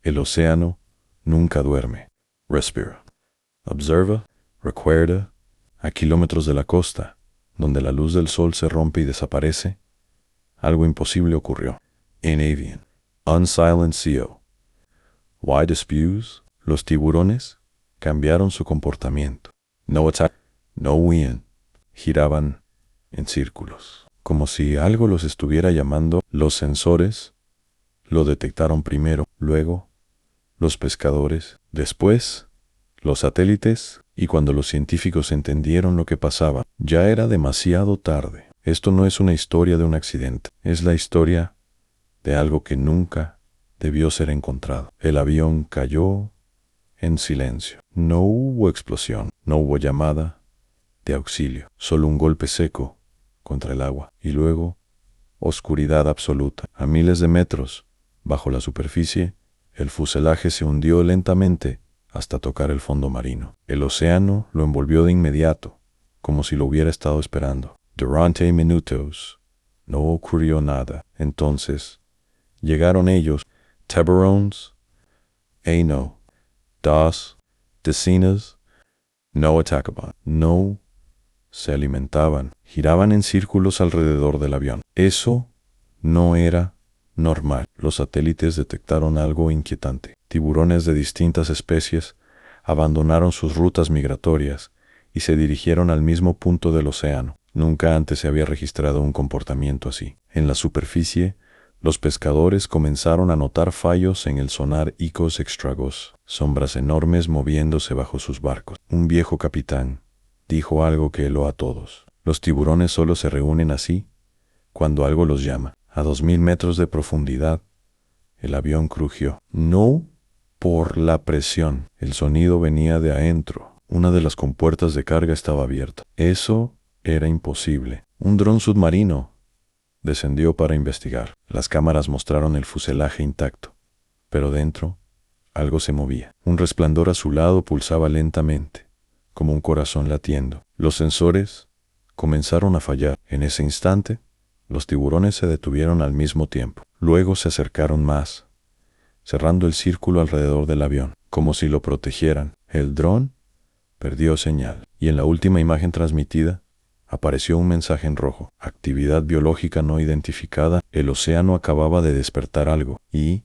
El océano nunca duerme. Respira. Observa, recuerda, a kilómetros de la costa, donde la luz del sol se rompe y desaparece, algo imposible ocurrió. In avian, unsilencio. Why disputes? Los tiburones cambiaron su comportamiento. No attack, no huían, giraban en círculos, como si algo los estuviera llamando. Los sensores lo detectaron primero, luego los pescadores, después los satélites, y cuando los científicos entendieron lo que pasaba, ya era demasiado tarde. Esto no es una historia de un accidente, es la historia de algo que nunca debió ser encontrado. El avión cayó en silencio. No hubo explosión, no hubo llamada de auxilio, solo un golpe seco contra el agua, y luego oscuridad absoluta. A miles de metros, bajo la superficie, el fuselaje se hundió lentamente hasta tocar el fondo marino. El océano lo envolvió de inmediato, como si lo hubiera estado esperando. Durante minutos no ocurrió nada. Entonces llegaron ellos, tiburones, no, dos, decenas, no atacaban, no se alimentaban, giraban en círculos alrededor del avión. Eso no era normal. Los satélites detectaron algo inquietante. Tiburones de distintas especies abandonaron sus rutas migratorias y se dirigieron al mismo punto del océano. Nunca antes se había registrado un comportamiento así. En la superficie, los pescadores comenzaron a notar fallos en el sonar Icos Extragos, sombras enormes moviéndose bajo sus barcos. Un viejo capitán dijo algo que heló a todos. Los tiburones solo se reúnen así cuando algo los llama. A 2000 metros de profundidad, el avión crujió. No por la presión. El sonido venía de adentro. Una de las compuertas de carga estaba abierta. Eso era imposible. Un dron submarino descendió para investigar. Las cámaras mostraron el fuselaje intacto, pero dentro algo se movía. Un resplandor azulado pulsaba lentamente, como un corazón latiendo. Los sensores comenzaron a fallar. En ese instante, los tiburones se detuvieron al mismo tiempo. Luego se acercaron más, cerrando el círculo alrededor del avión, como si lo protegieran. El dron perdió señal, y en la última imagen transmitida apareció un mensaje en rojo. Actividad biológica no identificada. El océano acababa de despertar algo, y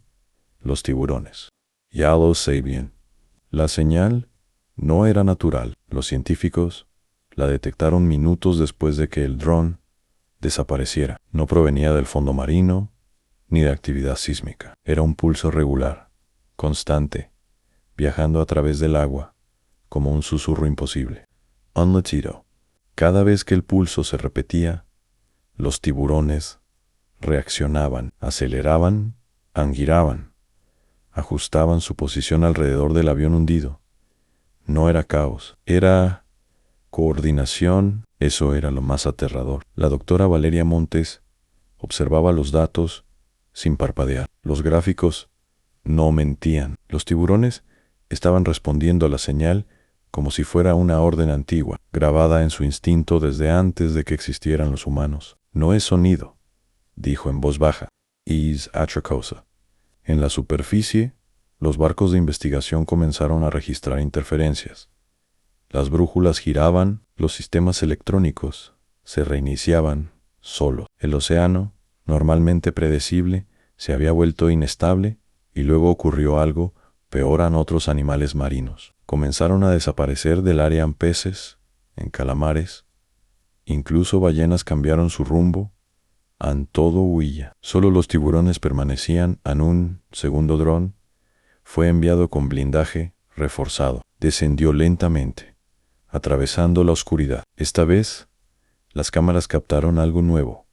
los tiburones ya lo sabían. La señal no era natural. Los científicos la detectaron minutos después de que el dron desapareciera. No provenía del fondo marino ni de actividad sísmica. Era un pulso regular, constante, viajando a través del agua, como un susurro imposible. Un latido. Cada vez que el pulso se repetía, los tiburones reaccionaban, aceleraban, angiraban, ajustaban su posición alrededor del avión hundido. No era caos, era coordinación. Eso era lo más aterrador. La doctora Valeria Montes observaba los datos sin parpadear. Los gráficos no mentían. Los tiburones estaban respondiendo a la señal como si fuera una orden antigua, grabada en su instinto desde antes de que existieran los humanos. No es sonido, dijo en voz baja. Es otra cosa. En la superficie, los barcos de investigación comenzaron a registrar interferencias. Las brújulas giraban, los sistemas electrónicos se reiniciaban solos. El océano, normalmente predecible, se había vuelto inestable, y luego ocurrió algo peor a otros animales marinos. Comenzaron a desaparecer del área en peces, en calamares, incluso ballenas cambiaron su rumbo, en todo huía. Solo los tiburones permanecían. En un segundo dron fue enviado con blindaje reforzado. Descendió lentamente, atravesando la oscuridad. Esta vez, las cámaras captaron algo nuevo.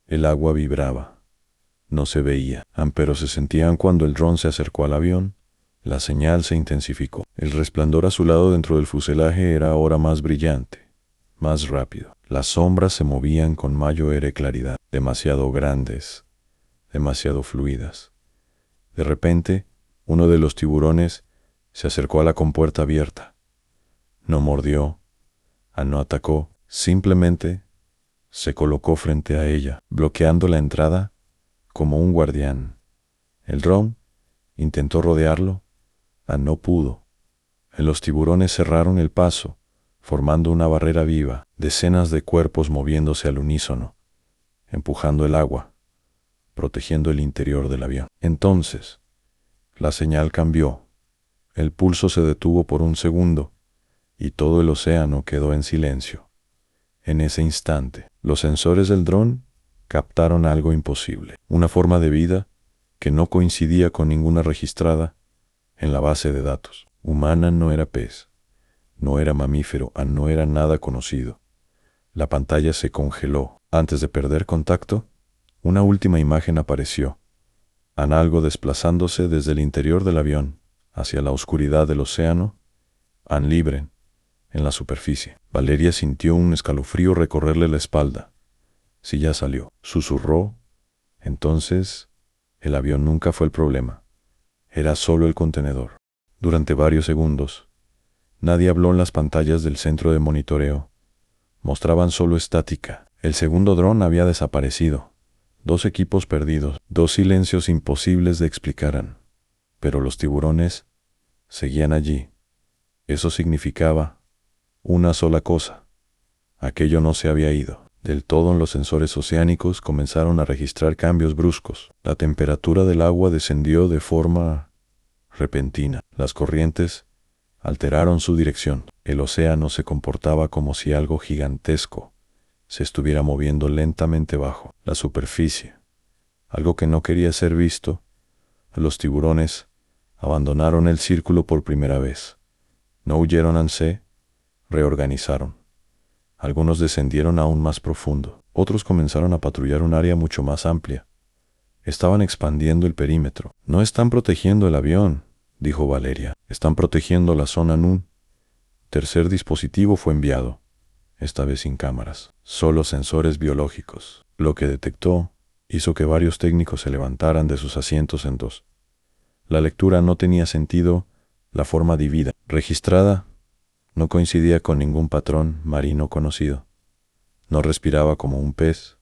El agua vibraba. No se veía, pero se sentían cuando el dron se acercó al avión. La señal se intensificó. El resplandor azulado dentro del fuselaje era ahora más brillante, más rápido. Las sombras se movían con mayor claridad, demasiado grandes, demasiado fluidas. De repente, uno de los tiburones se acercó a la compuerta abierta. No mordió, no atacó, simplemente se colocó frente a ella, bloqueando la entrada como un guardián. El dron Intentó rodearlo. No pudo. Los tiburones cerraron el paso, formando una barrera viva, decenas de cuerpos moviéndose al unísono, empujando el agua, protegiendo el interior del avión. Entonces, la señal cambió. El pulso se detuvo por un segundo y todo el océano quedó en silencio. En ese instante, los sensores del dron captaron algo imposible, una forma de vida que no coincidía con ninguna registrada en la base de datos. Humana no era pez, no era mamífero, no era nada conocido. La pantalla se congeló. Antes de perder contacto, una última imagen apareció. Algo desplazándose desde el interior del avión hacia la oscuridad del océano, libre, en la superficie. Valeria sintió un escalofrío recorrerle la espalda. Si ya salió, susurró. Entonces, el avión nunca fue el problema. Era solo el contenedor. Durante varios segundos, nadie habló en las pantallas del centro de monitoreo. Mostraban solo estática. El segundo dron había desaparecido. 2 equipos perdidos, 2 silencios imposibles de explicar. Pero los tiburones seguían allí. Eso significaba una sola cosa. Aquello no se había ido. Del todo. Los sensores oceánicos comenzaron a registrar cambios bruscos. La temperatura del agua descendió de forma repentina. Las corrientes alteraron su dirección. El océano se comportaba como si algo gigantesco se estuviera moviendo lentamente bajo la superficie. Algo que no quería ser visto. Los tiburones abandonaron el círculo por primera vez. No huyeron, se reorganizaron. Algunos descendieron aún más profundo. Otros comenzaron a patrullar un área mucho más amplia. Estaban expandiendo el perímetro. No están protegiendo el avión, dijo Valeria. Están protegiendo la zona NUN. Tercer dispositivo fue enviado, esta vez sin cámaras, solo sensores biológicos. Lo que detectó hizo que varios técnicos se levantaran de sus asientos en 2. La lectura no tenía sentido. La forma de vida registrada no coincidía con ningún patrón marino conocido. No respiraba como un pez.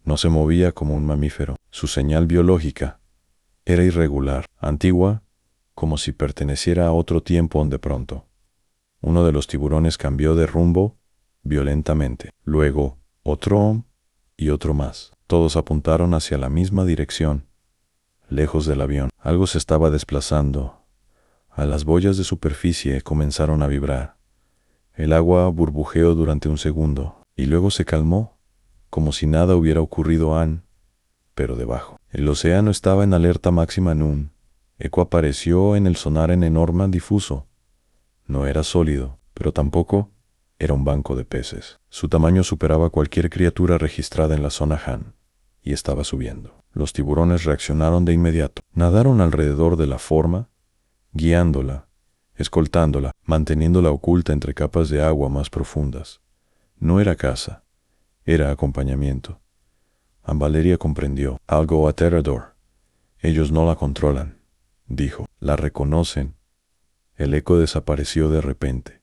No se movía como un mamífero. Su señal biológica era irregular, antigua, como si perteneciera a otro tiempo. De pronto, uno de los tiburones cambió de rumbo violentamente. Luego, otro y otro más. Todos apuntaron hacia la misma dirección, lejos del avión. Algo se estaba desplazando. Las boyas de superficie comenzaron a vibrar. El agua burbujeó durante un segundo, y luego se calmó, como si nada hubiera ocurrido pero debajo. El océano estaba en alerta máxima. Un eco apareció en el sonar en enorme difuso. No era sólido, pero tampoco era un banco de peces. Su tamaño superaba cualquier criatura registrada en la zona Han, y estaba subiendo. Los tiburones reaccionaron de inmediato. Nadaron alrededor de la forma, guiándola, escoltándola, manteniéndola oculta entre capas de agua más profundas. No era caza, era acompañamiento. Valeria comprendió. Algo aterrador. Ellos no la controlan, dijo. La reconocen. El eco desapareció de repente,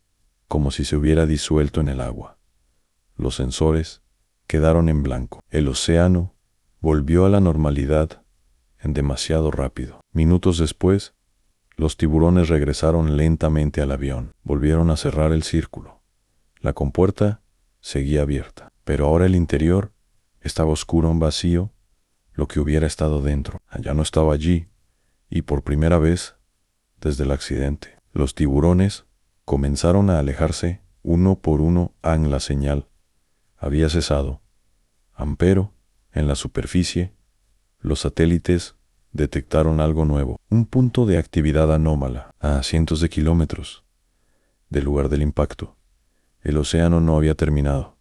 como si se hubiera disuelto en el agua. Los sensores quedaron en blanco. El océano volvió a la normalidad demasiado rápido. Minutos después, los tiburones regresaron lentamente al avión. Volvieron a cerrar el círculo. La compuerta seguía abierta, pero ahora el interior estaba oscuro, vacío, lo que hubiera estado dentro. Ya no estaba allí, y por primera vez, desde el accidente, los tiburones comenzaron a alejarse uno por uno. La señal había cesado. Pero, en la superficie, los satélites detectaron algo nuevo, un punto de actividad anómala a cientos de kilómetros del lugar del impacto. El océano no había terminado,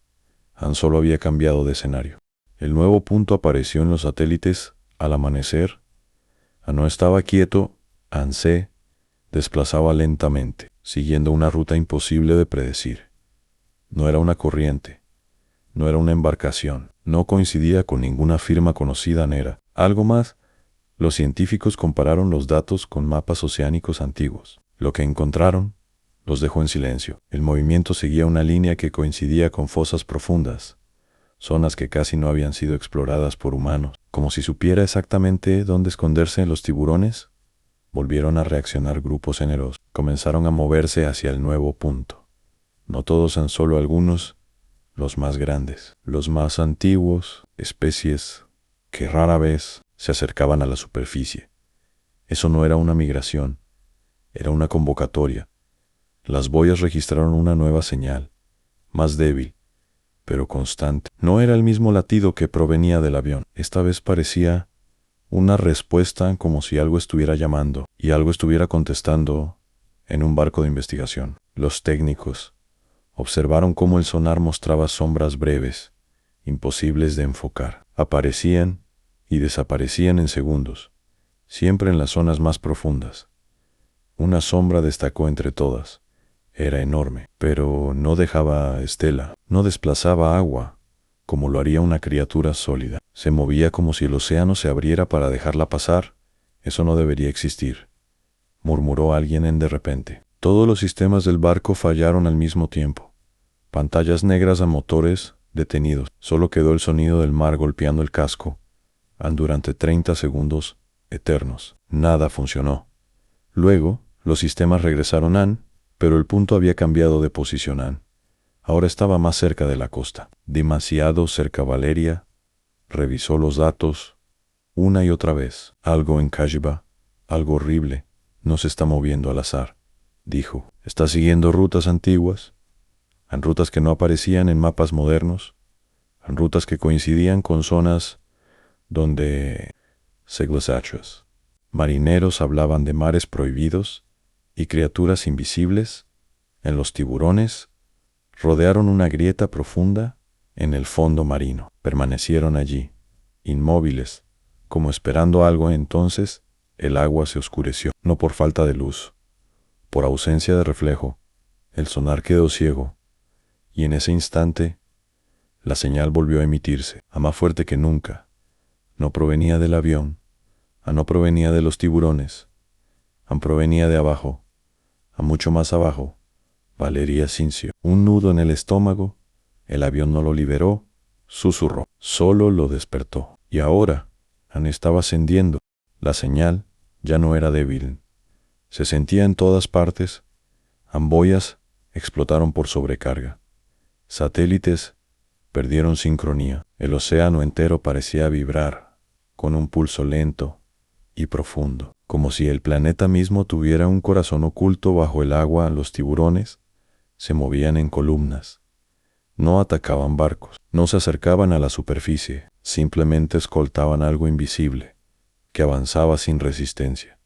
solo había cambiado de escenario. El nuevo punto apareció en los satélites al amanecer. No estaba quieto, se desplazaba lentamente, siguiendo una ruta imposible de predecir. No era una corriente, no era una embarcación, no coincidía con ninguna firma conocida. Era algo más. Los científicos compararon los datos con mapas oceánicos antiguos. Lo que encontraron los dejó en silencio. El movimiento seguía una línea que coincidía con fosas profundas, zonas que casi no habían sido exploradas por humanos. Como si supiera exactamente dónde esconderse en los tiburones, Volvieron a reaccionar grupos generosos. Comenzaron a moverse hacia el nuevo punto. No todos, tan solo algunos, los más grandes, los más antiguos, especies que rara vez se acercaban a la superficie. Eso no era una migración, era una convocatoria. Las boyas registraron una nueva señal, más débil, pero constante. No era el mismo latido que provenía del avión. Esta vez parecía una respuesta, como si algo estuviera llamando y algo estuviera contestando en un barco de investigación. Los técnicos observaron cómo el sonar mostraba sombras breves, imposibles de enfocar. Aparecían y desaparecían en segundos, siempre en las zonas más profundas. Una sombra destacó entre todas. Era enorme, pero no dejaba estela, no desplazaba agua, como lo haría una criatura sólida. Se movía como si el océano se abriera para dejarla pasar. Eso no debería existir, murmuró alguien de repente. Todos los sistemas del barco fallaron al mismo tiempo. Pantallas negras a motores detenidos. Solo quedó el sonido del mar golpeando el casco. Durante 30 segundos eternos. Nada funcionó. Luego, los sistemas regresaron pero el punto había cambiado de posición. Ahora estaba más cerca de la costa. Demasiado cerca. Valeria revisó los datos una y otra vez. Algo en Cajiba, algo horrible, no se está moviendo al azar, dijo. Está siguiendo rutas antiguas, en rutas que no aparecían en mapas modernos, en rutas que coincidían con zonas donde siglos atrás marineros hablaban de mares prohibidos y criaturas invisibles. En los tiburones rodearon una grieta profunda en el fondo marino. Permanecieron allí, inmóviles, como esperando algo. Entonces el agua se oscureció, no por falta de luz, por ausencia de reflejo. El sonar quedó ciego, y en ese instante la señal volvió a emitirse, a más fuerte que nunca. No provenía del avión, no provenía de los tiburones, provenía de abajo, mucho más abajo. Valeria sintió un nudo en el estómago. El avión no lo liberó, susurró, solo lo despertó. Y ahora, estaba ascendiendo. La señal ya no era débil. Se sentía en todas partes. Boyas explotaron por sobrecarga. Satélites perdieron sincronía. El océano entero parecía vibrar con un pulso lento y profundo, como si el planeta mismo tuviera un corazón oculto bajo el agua. Los tiburones se movían en columnas. No atacaban barcos, no se acercaban a la superficie, simplemente escoltaban algo invisible, que avanzaba sin resistencia.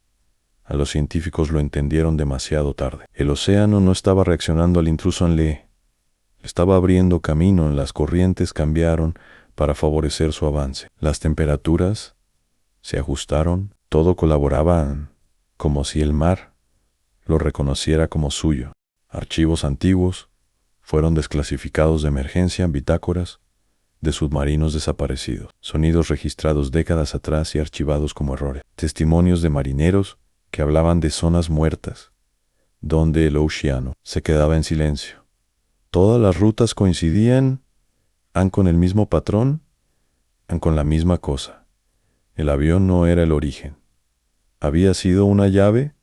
A los científicos lo entendieron demasiado tarde. El océano no estaba reaccionando al intruso en Le. Estaba abriendo camino. Las corrientes cambiaron para favorecer su avance. Las temperaturas se ajustaron. Todo colaboraba como si el mar lo reconociera como suyo. Archivos antiguos fueron desclasificados de emergencia, bitácoras de submarinos desaparecidos, sonidos registrados décadas atrás y archivados como errores, testimonios de marineros que hablaban de zonas muertas, donde el océano se quedaba en silencio. Todas las rutas coincidían, con el mismo patrón, con la misma cosa. El avión no era el origen. Había sido una llave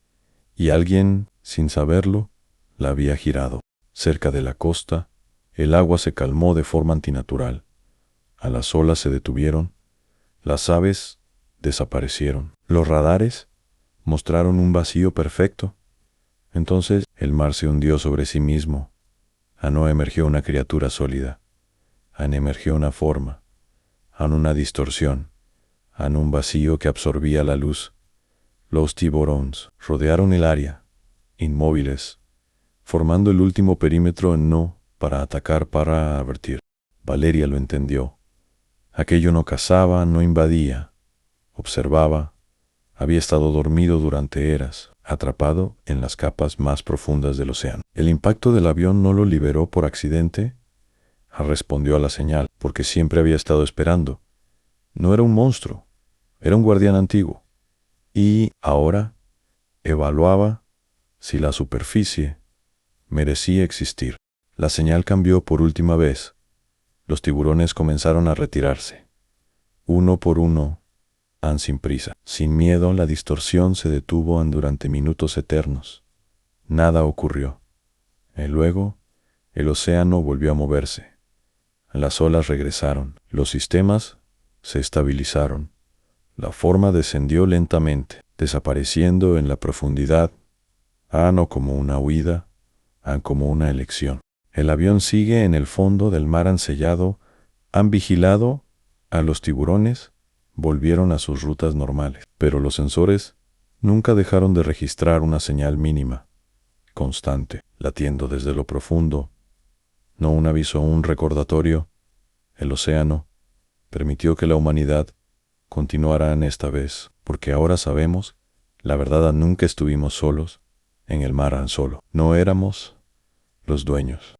y alguien, sin saberlo, la había girado. Cerca de la costa, el agua se calmó de forma antinatural. A las olas se detuvieron. Las aves desaparecieron. Los radares mostraron un vacío perfecto. Entonces el mar se hundió sobre sí mismo. No emergió una criatura sólida. Emergió una forma, una distorsión, un vacío que absorbía la luz. Los tiburones rodearon el área, inmóviles, formando el último perímetro no para atacar, para advertir. Valeria lo entendió. Aquello no cazaba, no invadía, observaba. Había estado dormido durante eras, atrapado en las capas más profundas del océano. El impacto del avión no lo liberó por accidente. Respondió a la señal, porque siempre había estado esperando. No era un monstruo, era un guardián antiguo. Y ahora evaluaba si la superficie merecía existir. La señal cambió por última vez. Los tiburones comenzaron a retirarse. Uno por uno sin prisa. Sin miedo, la distorsión se detuvo durante minutos eternos. Nada ocurrió. Y luego, el océano volvió a moverse. Las olas regresaron. Los sistemas se estabilizaron. La forma descendió lentamente, desapareciendo en la profundidad, no como una huida, como una elección. El avión sigue en el fondo del mar sellado, han vigilado a los tiburones, volvieron a sus rutas normales. Pero los sensores nunca dejaron de registrar una señal mínima, constante, latiendo desde lo profundo. No un aviso, un recordatorio. El océano permitió que la humanidad continuara en esta vez, porque ahora sabemos, la verdad, nunca estuvimos solos en el mar solo. No éramos los dueños.